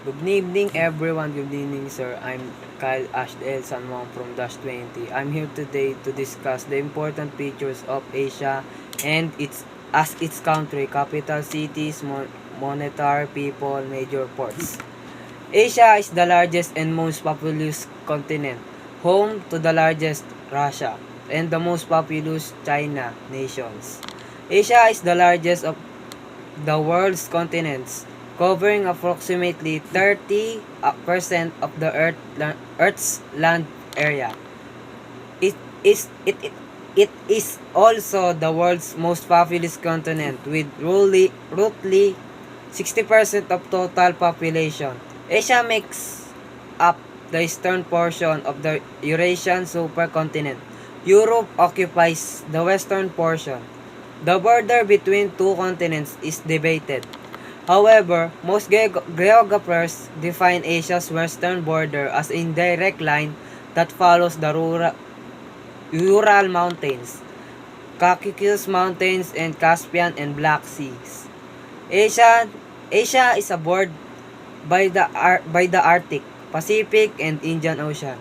Good evening everyone, good evening sir. I'm Kyle Ashdel Sanwang from Dash 20. I'm here today to discuss the important features of Asia and its country, capital cities, monetary people, major ports. Asia is the largest and most populous continent, home to the largest Russia and the most populous China nations. Asia is the largest of the world's continents, covering approximately 30% of the Earth's land area. It is also the world's most populous continent with roughly 60% of total population. Asia makes up the eastern portion of the Eurasian supercontinent. Europe occupies the western portion. The border between two continents is debated. However, most geographers define Asia's western border as a direct line that follows the Ural Mountains, Caucasus Mountains, and Caspian and Black Seas. Asia, Asia is bordered by the Arctic, Pacific, and Indian Ocean.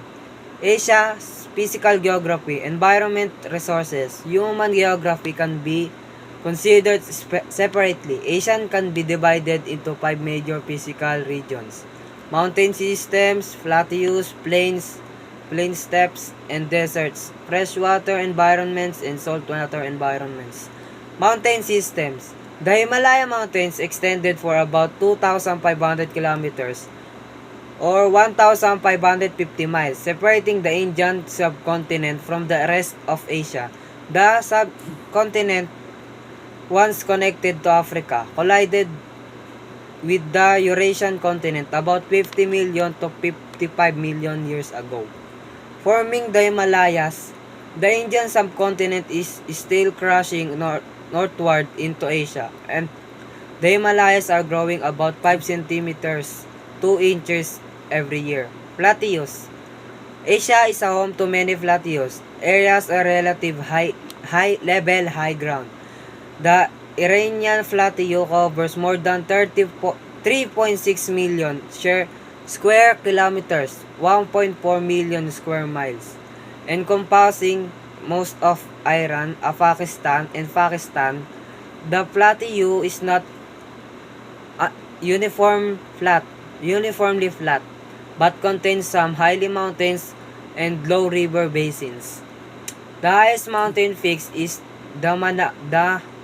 Asia's physical geography, environment, resources, human geography can be considered separately. Asia can be divided into 5 major physical regions: mountain systems, plateaus, plain steppes, and deserts, freshwater environments, and saltwater environments. Mountain systems. The Himalaya Mountains extended for about 2,500 kilometers or 1,550 miles, separating the Indian subcontinent from the rest of Asia. The subcontinent, once connected to Africa, collided with the Eurasian continent about 50 million to 55 million years ago, forming the Himalayas. The Indian subcontinent is still crushing northward into Asia, and the Himalayas are growing about 5 centimeters 2 inches every year. Plateaus. Asia is a home to many plateaus, areas of relative high ground. The Iranian plateau covers more than 3.6 million square kilometers, 1.4 million square miles, encompassing most of Iran, Pakistan, and Pakistan. The plateau is not uh, uniformly flat, but contains some highly mountains and low river basins. The highest mountain peak is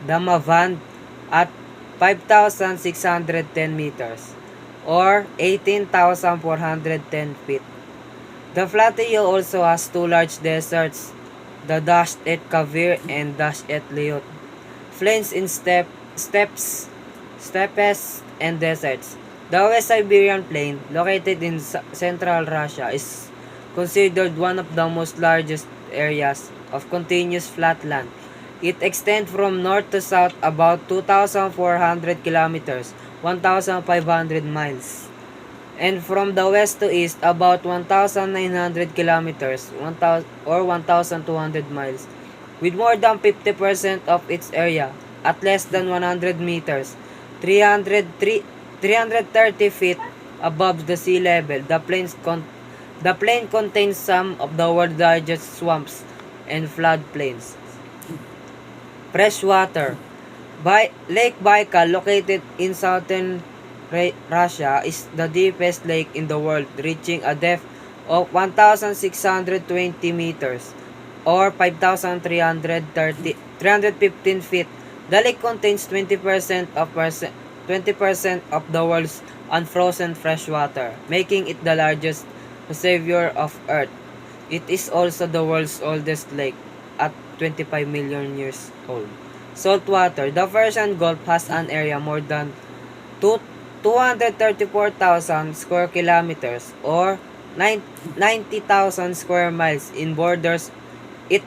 Damavand at 5,610 meters or 18,410 feet. The plateau also has two large deserts, the Dasht et Kavir and Dasht et Liut, plains in steppes, and deserts. The West Siberian Plain, located in central Russia, is considered one of the most largest areas of continuous flat land. It extends from north to south about 2,400 kilometers, 1,500 miles, and from the west to east about 1,900 kilometers, 1,200 miles, with more than 50% of its area at less than 100 meters, 330 feet above the sea level. The plain contains some of the world's largest swamps and floodplains. Freshwater. Lake Baikal, located in southern Russia, is the deepest lake in the world, reaching a depth of 1,620 meters or 5,315 feet. The lake contains 20% of the world's unfrozen freshwater, making it the largest reservoir of Earth. It is also the world's oldest lake at 25 million years old. Saltwater. The Persian Gulf has an area more than 234,000 square kilometers or 90,000 square miles. It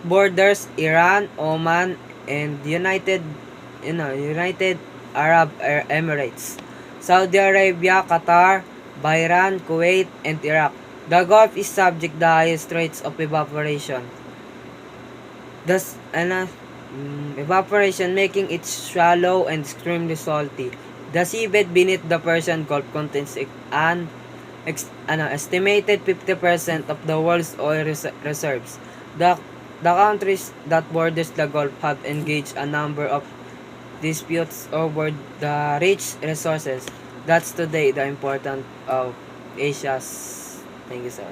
borders Iran, Oman, and United Arab Emirates, Saudi Arabia, Qatar, Bahrain, Kuwait, and Iraq. The Gulf is subject to the highest rates of evaporation. Evaporation making it shallow and extremely salty. The seabed beneath the Persian Gulf contains an estimated 50% of the world's oil reserves. The, the countries that borders the Gulf have engaged a number of disputes over the rich resources. That's today the importance of Asia's. Thank you, sir.